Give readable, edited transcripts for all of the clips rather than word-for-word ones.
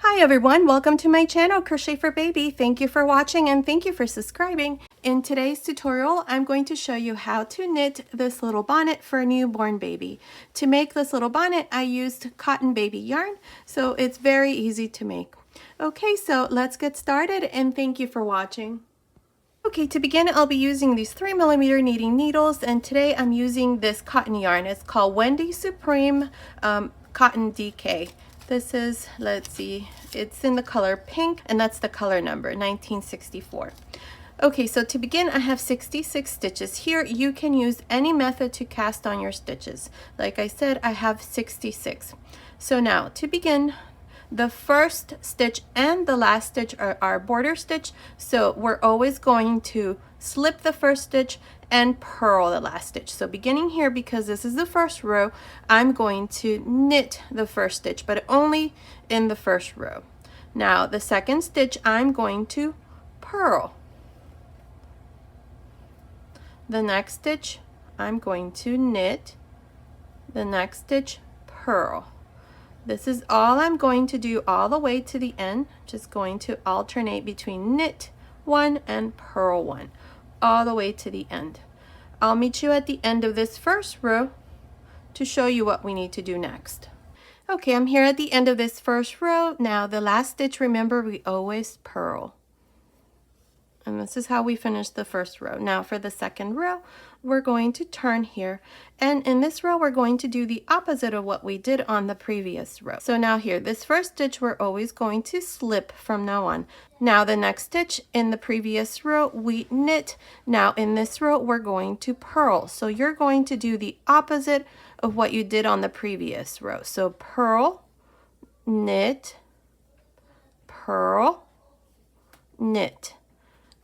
Hi everyone, welcome to my channel Crochet for Baby. Thank you for watching and thank you for subscribing. In today's tutorial, I'm going to show you how to knit this little bonnet for a newborn baby. To make this little bonnet, I used cotton baby yarn, so it's very easy to make. Okay, so let's get started and thank you for watching. Okay, to begin, I'll be using these 3mm knitting needles, and today I'm using this cotton yarn. It's called Wendy Supreme Cotton DK. This is, let's see, it's in the color pink, and that's the color number, 1964. Okay, so to begin, I have 66 stitches. Here, you can use any method to cast on your stitches. Like I said, I have 66. So now, to begin, the first stitch and the last stitch are our border stitch, so we're always going to slip the first stitch and purl the last stitch. So beginning here, because this is the first row, I'm going to knit the first stitch, but only in the first row. Now the second stitch, I'm going to purl. The next stitch, I'm going to knit. The next stitch, purl. This is all I'm going to do all the way to the end, just going to alternate between knit one and purl one, all the way to the end. I'll meet you at the end of this first row to show you what we need to do next. Okay, I'm here at the end of this first row. Now the last stitch, remember, we always purl. And this is how we finish the first row. Now for the second row, we're going to turn here. And in this row, we're going to do the opposite of what we did on the previous row. So now here, this first stitch, we're always going to slip from now on. Now the next stitch in the previous row, we knit. Now in this row, we're going to purl. So you're going to do the opposite of what you did on the previous row. So purl, knit, purl, knit.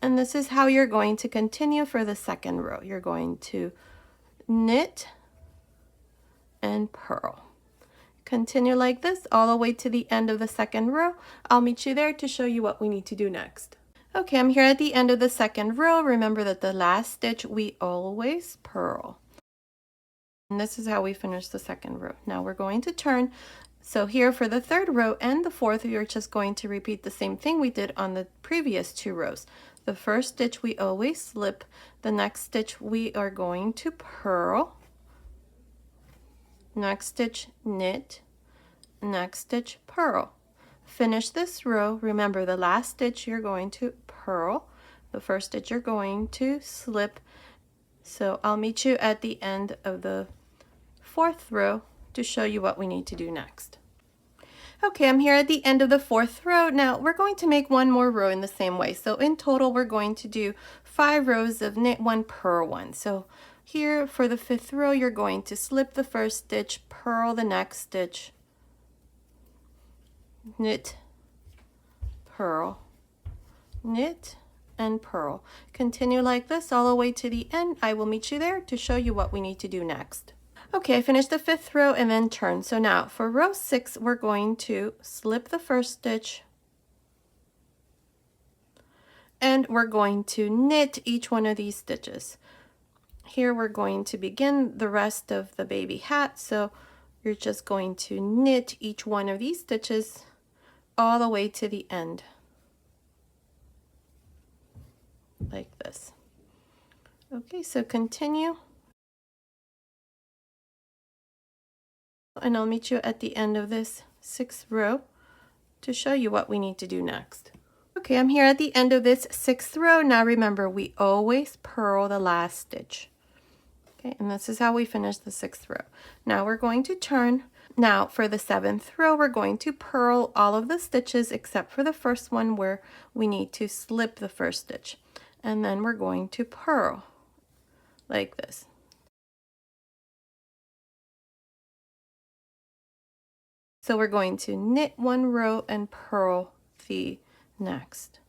And this is how you're going to continue for the second row. You're going to knit and purl. Continue like this all the way to the end of the second row. I'll meet you there to show you what we need to do next. Okay, I'm here at the end of the second row. Remember that the last stitch, we always purl. And this is how we finish the second row. Now we're going to turn. So here for the third row and the fourth, you're just going to repeat the same thing we did on the previous two rows. The first stitch we always slip, the next stitch we are going to purl, next stitch knit, next stitch purl. Finish this row. Remember, the last stitch you're going to purl, the first stitch you're going to slip. So I'll meet you at the end of the fourth row to show you what we need to do next. Okay, I'm here at the end of the fourth row. Now we're going to make one more row in the same way. So in total, we're going to do 5 rows of knit one, purl one. So here for the fifth row, you're going to slip the first stitch, purl the next stitch, knit, purl, knit, and purl. Continue like this all the way to the end. I will meet you there to show you what we need to do next. Okay, I finished the fifth row and then turn. So now for row 6, we're going to slip the first stitch and we're going to knit each one of these stitches. Here we're going to begin the rest of the baby hat. So you're just going to knit each one of these stitches all the way to the end, like this. Okay, so continue. And I'll meet you at the end of this 6th row to show you what we need to do next. Okay, I'm here at the end of this 6th row. Now remember, we always purl the last stitch. Okay, and this is how we finish the 6th row. Now we're going to turn. Now for the 7th row, we're going to purl all of the stitches except for the first one where we need to slip the first stitch. And then we're going to purl like this. So we're going to knit one row and purl the next.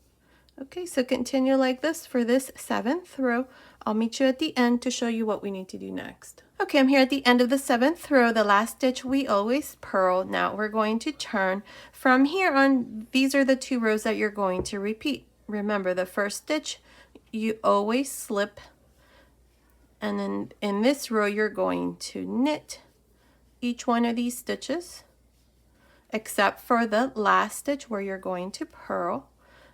Okay, so continue like this for this 7th row. I'll meet you at the end to show you what we need to do next. Okay, I'm here at the end of the 7th row. The last stitch we always purl. Now we're going to turn. From here on, these are the 2 rows that you're going to repeat. Remember, the first stitch you always slip, and then in this row you're going to knit each one of these stitches. except for the last stitch where you're going to purl.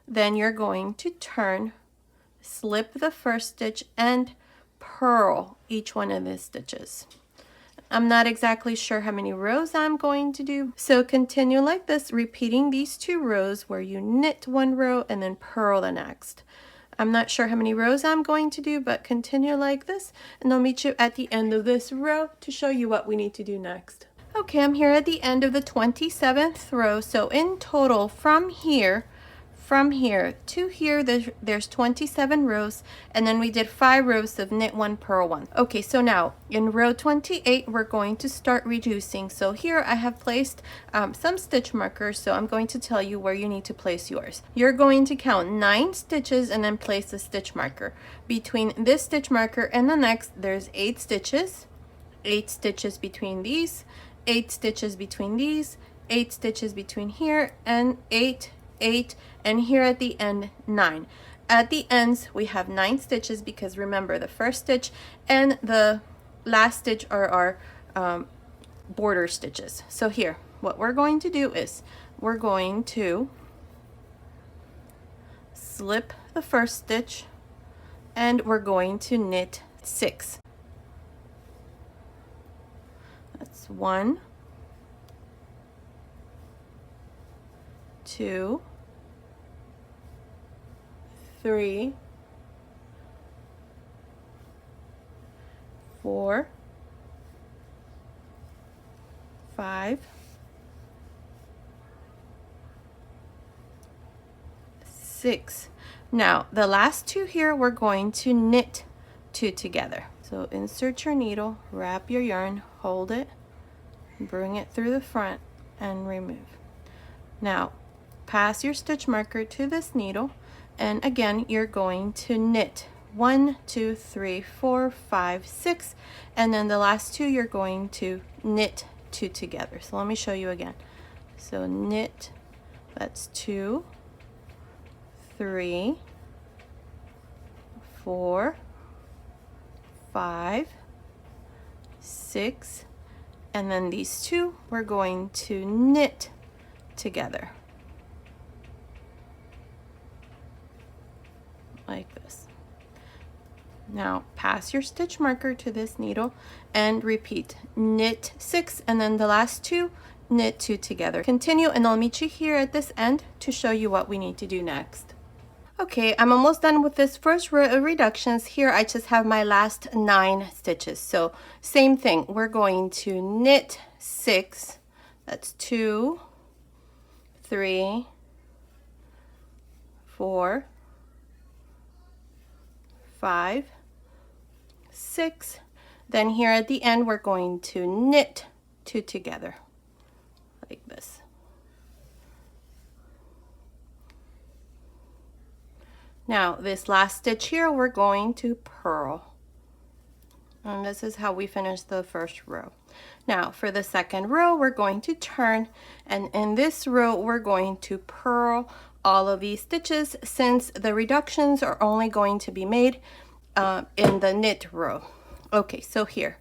Then you're going to turn, slip the first stitch, and purl each one of these stitches. I'm not exactly sure how many rows I'm going to do, so continue like this, repeating these 2 rows where you knit 1 row and then purl the next. I'm not sure how many rows I'm going to do, but continue like this, and I'll meet you at the end of this row to show you what we need to do next. Okay, I'm here at the end of the 27th row, so in total from here to here, there's 27 rows, and then we did 5 rows of knit 1, purl 1. Okay, so now in row 28 we're going to start reducing. So here I have placed some stitch markers, so I'm going to tell you where you need to place yours. You're going to count 9 stitches and then place a stitch marker. Between this stitch marker and the next, there's 8 stitches, 8 stitches between these, 8 stitches between these, 8 stitches between here, and 8, and here at the end 9. At the ends we have 9 stitches because remember the first stitch and the last stitch are our border stitches. So here what we're going to do is we're going to slip the first stitch and we're going to knit 6. That's 1, 2, 3, 4, 5, 6. Now the last 2 here we're going to knit 2 together. So insert your needle, wrap your yarn, hold it, bring it through the front and remove. Now pass your stitch marker to this needle, and again you're going to knit 1, 2, 3, 4, 5, 6, and then the last 2 you're going to knit 2 together. So let me show you again. So knit, that's 2, 3, 4, 5, 6, and then these 2 we're going to knit together like this. Now pass your stitch marker to this needle and repeat, knit 6, and then the last 2 knit 2 together. Continue, and I'll meet you here at this end to show you what we need to do next. Okay, I'm almost done with this first row of reductions. Here I just have my last 9 stitches. So same thing, we're going to knit 6, that's 2, 3, 4, 5, 6. Then here at the end we're going to knit 2 together like this. Now this last stitch here we're going to purl, and this is how we finish the first row. Now for the second row we're going to turn, and in this row we're going to purl all of these stitches since the reductions are only going to be made in the knit row. Okay, so here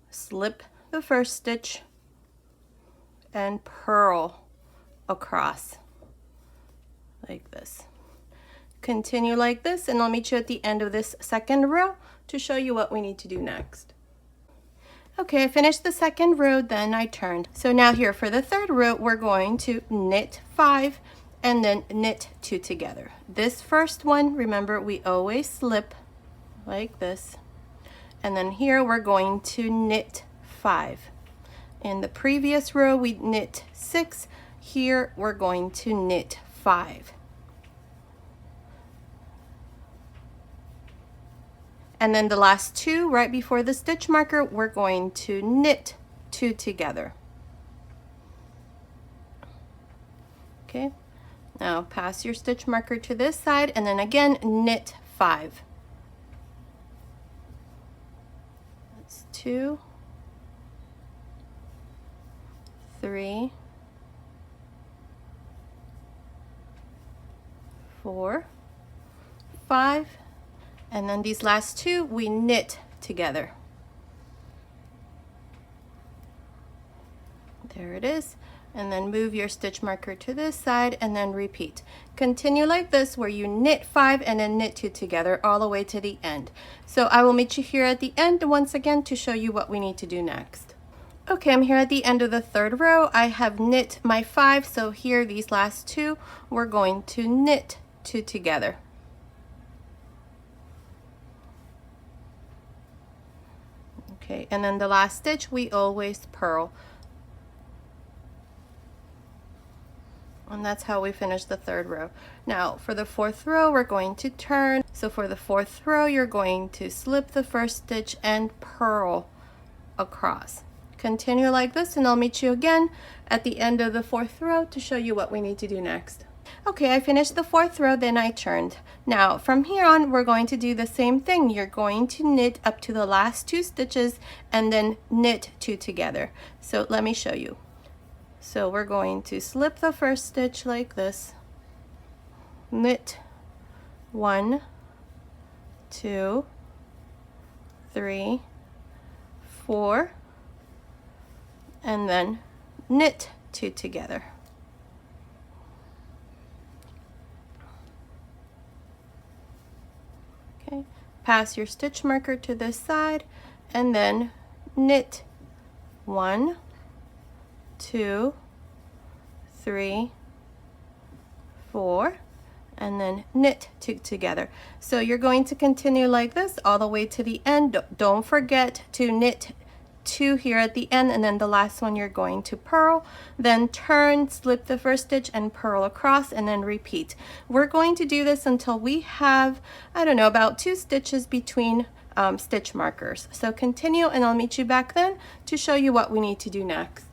slip the first stitch and purl across like this. Continue like this, and I'll meet you at the end of this second row to show you what we need to do next. Okay, I finished the second row, then I turned. So now here for the third row we're going to knit 5 and then knit 2 together. This first one, remember, we always slip like this, and then here we're going to knit 5. In the previous row we knit 6, here we're going to knit 5. And then the last 2 right before the stitch marker we're going to knit 2 together. Okay, now pass your stitch marker to this side and then again knit 5. That's 2, 3, 4, 5, and then these last 2 we knit together. There it is. And then move your stitch marker to this side and then repeat. Continue like this where you knit 5 and then knit 2 together all the way to the end. So I will meet you here at the end once again to show you what we need to do next. Okay, I'm here at the end of the 3rd row. I have knit my 5, so here these last 2 we're going to knit 2 together. Okay, and then the last stitch we always purl. And that's how we finish the 3rd row. Now for the 4th row we're going to turn. So for the 4th row you're going to slip the 1st stitch and purl across. Continue like this and I'll meet you again at the end of the 4th row to show you what we need to do next. Okay, I finished the 4th row, then I turned. Now from here on we're going to do the same thing. You're going to knit up to the last 2 stitches and then knit 2 together. So let me show you. So we're going to slip the 1st stitch like this, knit 1, 2, 3, 4, and then knit 2 together. Okay, pass your stitch marker to this side and then knit 1, 2, 3, 4, and then knit 2 together. So you're going to continue like this all the way to the end. Don't forget to knit 2 here at the end, and then the last one you're going to purl, then turn, slip the 1st stitch and purl across, and then repeat. We're going to do this until we have, I don't know, about 2 stitches between stitch markers. So continue and I'll meet you back then to show you what we need to do next.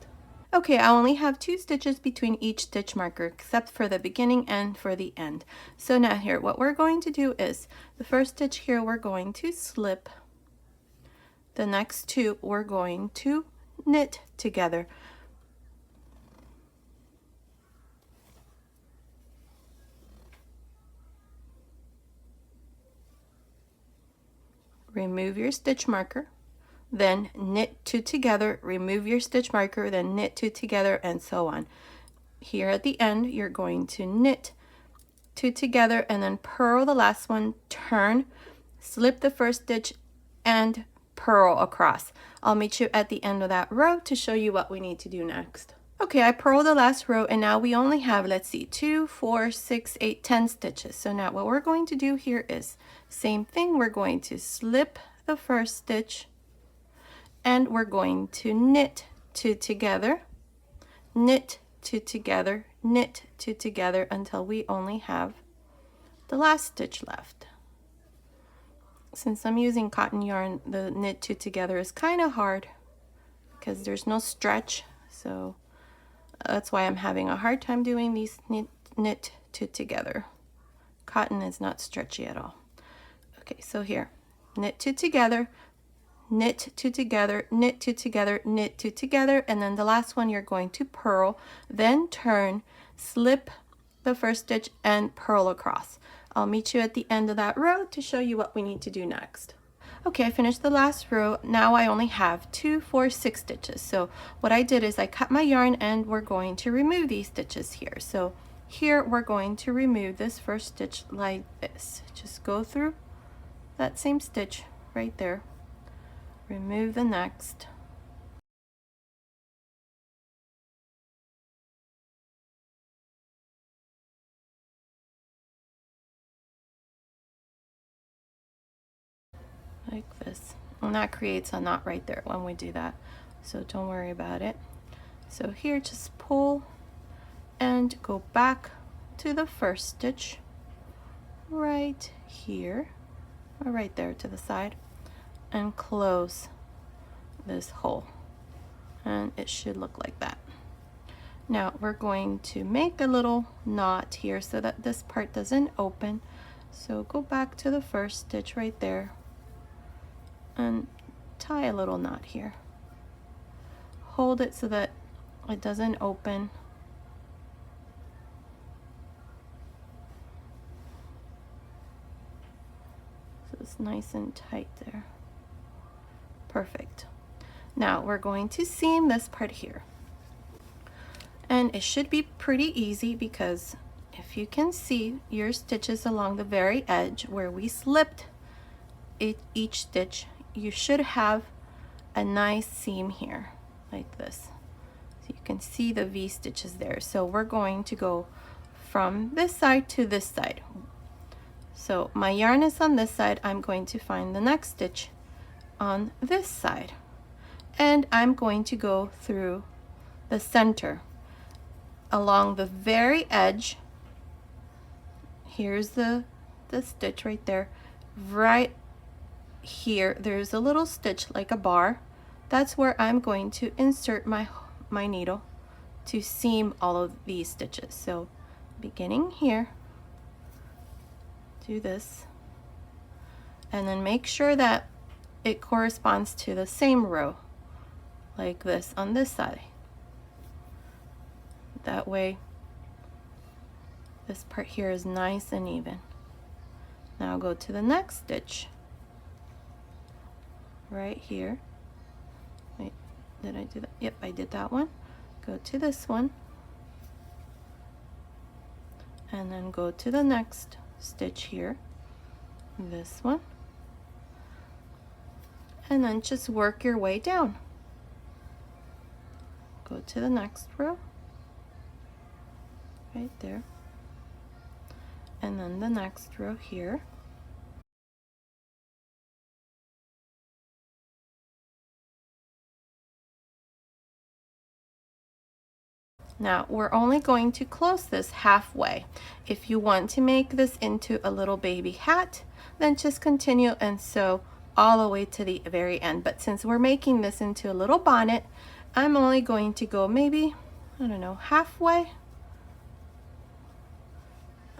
Okay, I only have 2 stitches between each stitch marker except for the beginning and for the end. So now here what we're going to do is the 1st stitch here we're going to slip, the next 2 we're going to knit together. Remove your stitch marker, then knit 2 together, remove your stitch marker, then knit 2 together, and so on. Here at the end you're going to knit 2 together and then purl the last one, turn, slip the 1st stitch and purl across. I'll meet you at the end of that row to show you what we need to do next. Okay, I purled the last row and now we only have, let's see, 2, 4, 6, 8, 10 stitches. So now what we're going to do here is same thing. We're going to slip the 1st stitch and we're going to knit 2 together, knit 2 together, knit 2 together until we only have the last stitch left. Since I'm using cotton yarn, the knit 2 together is kind of hard because there's no stretch, so that's why I'm having a hard time doing these knit 2 together. Cotton is not stretchy at all. Okay, so here, knit 2 together, knit 2 together, knit 2 together, knit 2 together, and then the last one you're going to purl, then turn, slip the 1st stitch and purl across. I'll meet you at the end of that row to show you what we need to do next. Okay, I finished the last row. Now I only have 2, 4, 6 stitches. So what I did is I cut my yarn and we're going to remove these stitches here. So here we're going to remove this 1st stitch like this. Just go through that same stitch right there. Remove the next. Like this. And that creates a knot right there when we do that. So don't worry about it. So here just pull and go back to the 1st stitch right here, or right there to the side, and close this hole. And it should look like that. Now we're going to make a little knot here so that this part doesn't open. So go back to the 1st stitch right there and tie a little knot here. Hold it so that it doesn't open. So it's nice and tight there. Perfect. Now we're going to seam this part here. And it should be pretty easy because if you can see your stitches along the very edge where we slipped each stitch, you should have a nice seam here like this. So you can see the V stitches there. So we're going to go from this side to this side. So my yarn is on this side. I'm going to find the next stitch on this side. And I'm going to go through the center along the very edge. Here's the stitch right there. Right here, there's a little stitch like a bar. That's where I'm going to insert my needle to seam all of these stitches. So beginning here, do this, and then make sure that it corresponds to the same row like this on this side. That way this part here is nice and even. Now go to the next stitch right here. Wait, did I do that? Yep, I did that one. Go to this one and then go to the next stitch here, this one, and then just work your way down. Go to the next row right there, and then the next row here. Now we're only going to close this halfway. If you want to make this into a little baby hat, then just continue and sew all the way to the very end. But since we're making this into a little bonnet, I'm only going to go maybe, I don't know, halfway,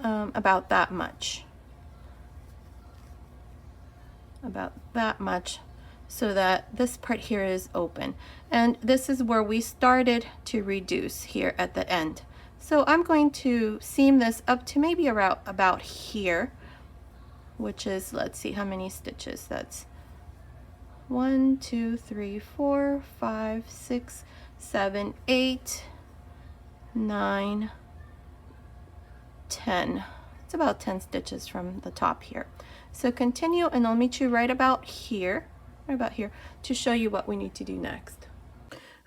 about that much. About that much, so that this part here is open. And this is where we started to reduce here at the end. So I'm going to seam this up to maybe around about here, which is, let's see how many stitches. That's 1, 2, 3, 4, 5, 6, 7, 8, 9, 10. It's about 10 stitches from the top here. So continue, and I'll meet you right about here to show you what we need to do next.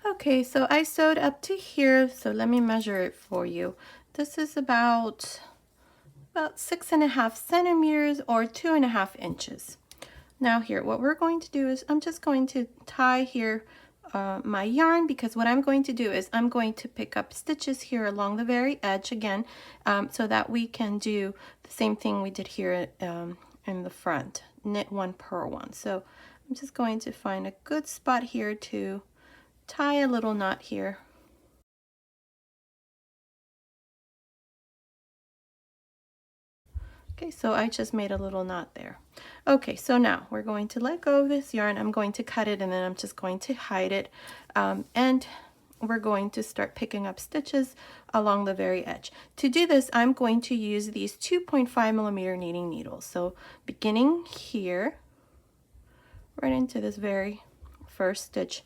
Okay, so I sewed up to here, so let me measure it for you. This is about 6.5 centimeters or 2.5 inches. Now here, what we're going to do is I'm just going to tie here my yarn, because what I'm going to do is I'm going to pick up stitches here along the very edge again, so that we can do the same thing we did here in the front, knit one, purl one. So I'm just going to find a good spot here to tie a little knot here. Okay, so I just made a little knot there. Okay, so now we're going to let go of this yarn. I'm going to cut it, and then I'm just going to hide it. And we're going to start picking up stitches along the very edge. To do this, I'm going to use these 2.5 millimeter knitting needles. So beginning here, right into this very first stitch,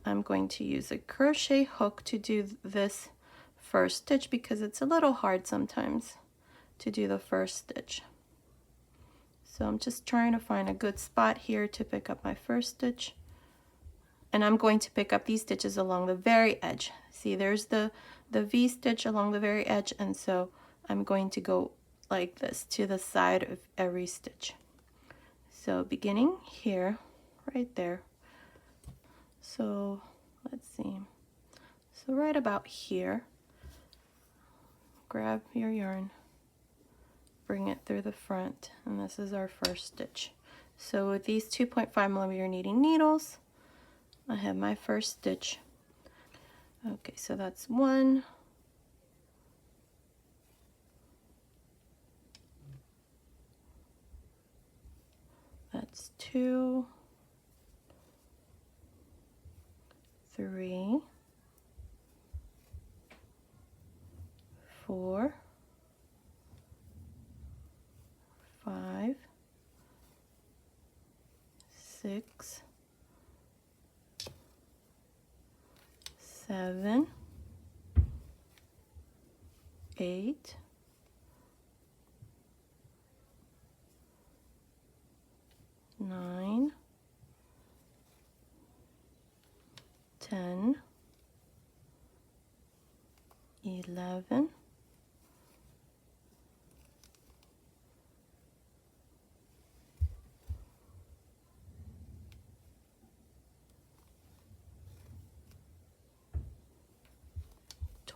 I'm going to use a crochet hook to do this first stitch, because it's a little hard sometimes to do the first stitch. So I'm just trying to find a good spot here to pick up my first stitch, and I'm going to pick up these stitches along the very edge. See, there's the V stitch along the very edge, and so I'm going to go like this to the side of every stitch. So beginning here, right there. So let's see, so right about here, grab your yarn, bring it through the front, and this is our first stitch. So with these 2.5 millimeter knitting needles, I have my first stitch. Okay, so that's 1, that's 2, 3, 4, 5, 6, 7, 8, 9, 10, 11,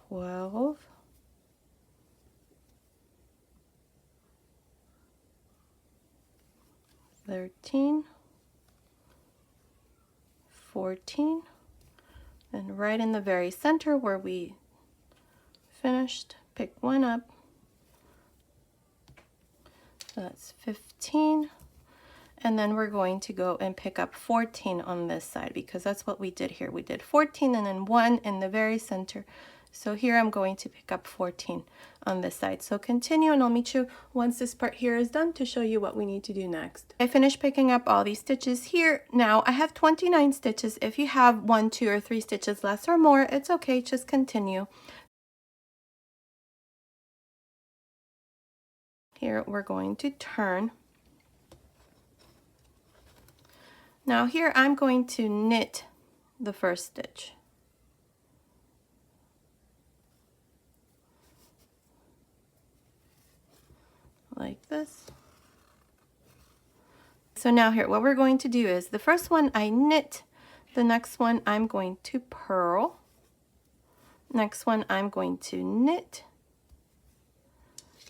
12, 13, 14, and right in the very center where we finished, pick one up. That's 15. And then we're going to go and pick up 14 on this side because that's what we did here. We did 14 and then 1 in the very center. So here I'm going to pick up 14 on this side. So continue and I'll meet you once this part here is done to show you what we need to do next. I finished picking up all these stitches here. Now I have 29 stitches. If you have 1, 2, or 3 stitches less or more, it's okay, just continue. Here we're going to turn. Now here I'm going to knit the first stitch. Like this. So now here what we're going to do is the first one I knit, the next one I'm going to purl, next one I'm going to knit,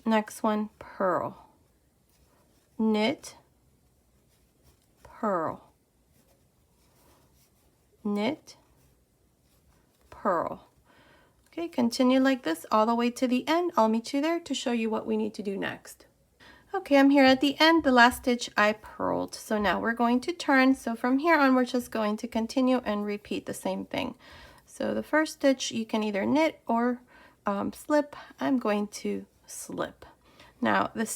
next one purl, knit, purl, knit, purl. Okay, continue like this all the way to the end. I'll meet you there to show you what we need to do next. Okay, I'm here at the end. The last stitch I purled. So now we're going to turn. So from here on, we're just going to continue and repeat the same thing. So the first stitch, you can either knit or slip. I'm going to slip. Now the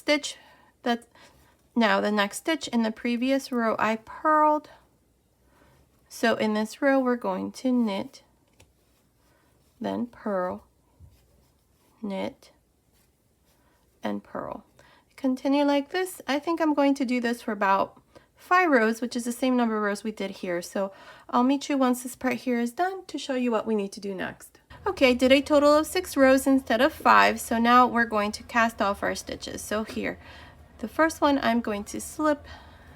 next stitch in the previous row, I purled. So in this row, we're going to knit, then purl, knit, and purl. Continue like this. I think I'm going to do this for about 5 rows, which is the same number of rows we did here. So I'll meet you once this part here is done to show you what we need to do next. Okay, I did a total of 6 rows instead of 5. So now we're going to cast off our stitches. So here, the first one I'm going to slip,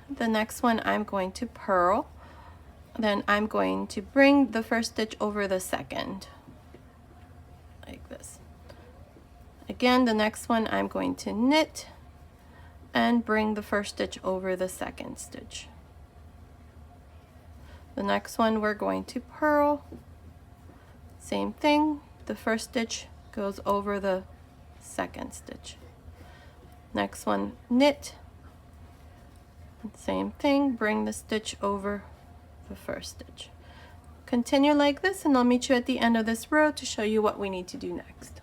the next one I'm going to purl, then I'm going to bring the first stitch over the second, like this. Again, the next one I'm going to knit and bring the first stitch over the second stitch. The next one we're going to purl, same thing, the first stitch goes over the second stitch. Next one, knit, same thing, bring the stitch over the first stitch. Continue like this and I'll meet you at the end of this row to show you what we need to do next.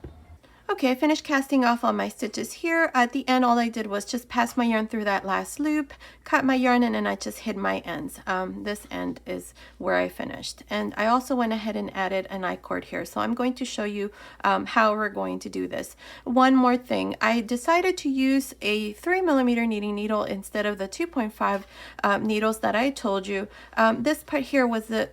Okay, I finished casting off all my stitches here. At the end, all I did was just pass my yarn through that last loop, cut my yarn, and then I just hid my ends. This end is where I finished. And I also went ahead and added an I-cord here. So I'm going to show you how we're going to do this. One more thing, I decided to use a 3mm knitting needle instead of the 2.5 needles that I told you. This part here wasn't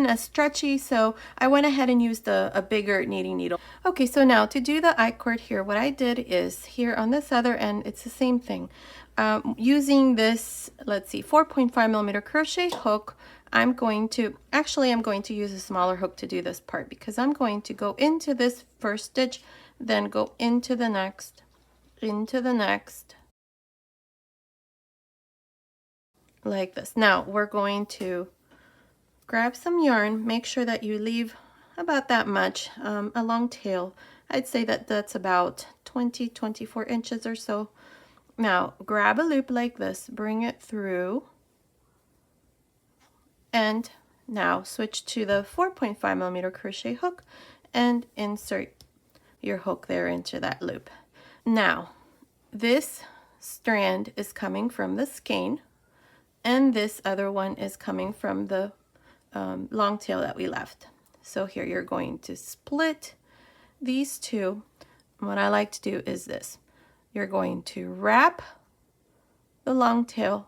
as stretchy, so I went ahead and used a bigger knitting needle. Okay, so now to do the I-cord here, what I did is here on this other end, it's the same thing. Using this, let's see, 4.5mm crochet hook, I'm going to use a smaller hook to do this part because I'm going to go into this first stitch, then go into the next, like this. Now we're going to grab some yarn, make sure that you leave about that much, a long tail. I'd say that that's about 24 inches or so. Now grab a loop like this, bring it through, and now switch to the 4.5mm crochet hook and insert your hook there into that loop. Now this strand is coming from the skein and this other one is coming from the long tail that we left. So here you're going to split these two, what I like to do is this. You're going to wrap the long tail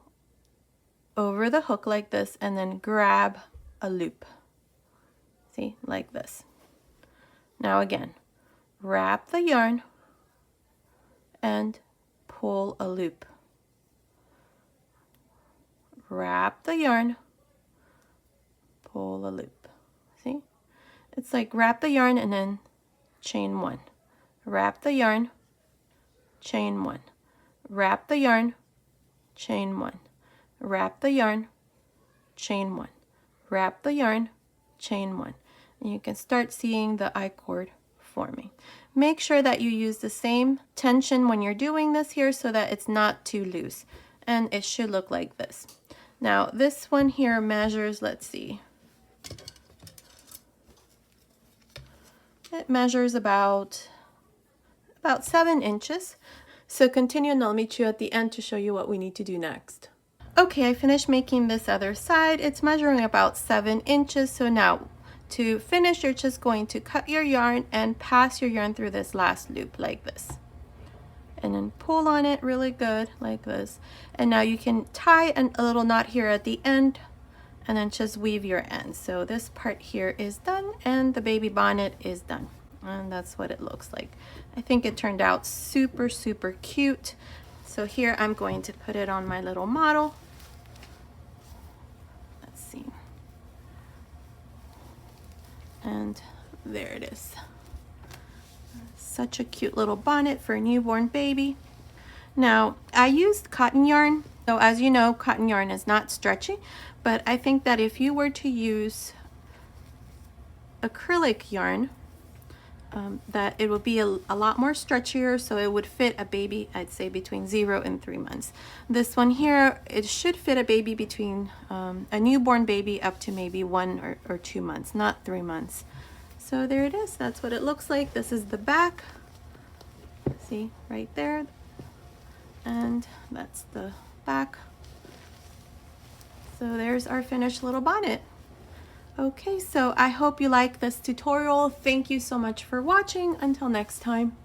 over the hook like this and then grab a loop. See, like this. Now again, wrap the yarn and pull a loop. Wrap the yarn, pull a loop. See? It's like wrap the yarn and then chain one. Wrap the yarn, chain one. Wrap the yarn, chain one. Wrap the yarn, chain one. Wrap the yarn, chain one. And you can start seeing the I-cord forming. Make sure that you use the same tension when you're doing this here so that it's not too loose. And it should look like this. Now this one here measures, let's see. It measures about 7 inches. So continue and I'll meet you at the end to show you what we need to do next. Okay, I finished making this other side. It's measuring about 7 inches. So now to finish, you're just going to cut your yarn and pass your yarn through this last loop like this. And then pull on it really good like this. And now you can tie a little knot here at the end and then just weave your ends. So this part here is done and the baby bonnet is done. And that's what it looks like. I think it turned out super, super cute. So here I'm going to put it on my little model. Let's see. And there it is. Such a cute little bonnet for a newborn baby. Now, I used cotton yarn. So as you know, cotton yarn is not stretchy, but I think that if you were to use acrylic yarn, that it would be a lot more stretchier, so it would fit a baby, I'd say between 0 and 3 months. This one here, it should fit a baby between a newborn baby up to maybe 1 or 2 months, not 3 months. So there it is. That's what it looks like. This is the back. See, right there. And that's the back. So there's our finished little bonnet. Okay, so I hope you like this tutorial. Thank you so much for watching. Until next time.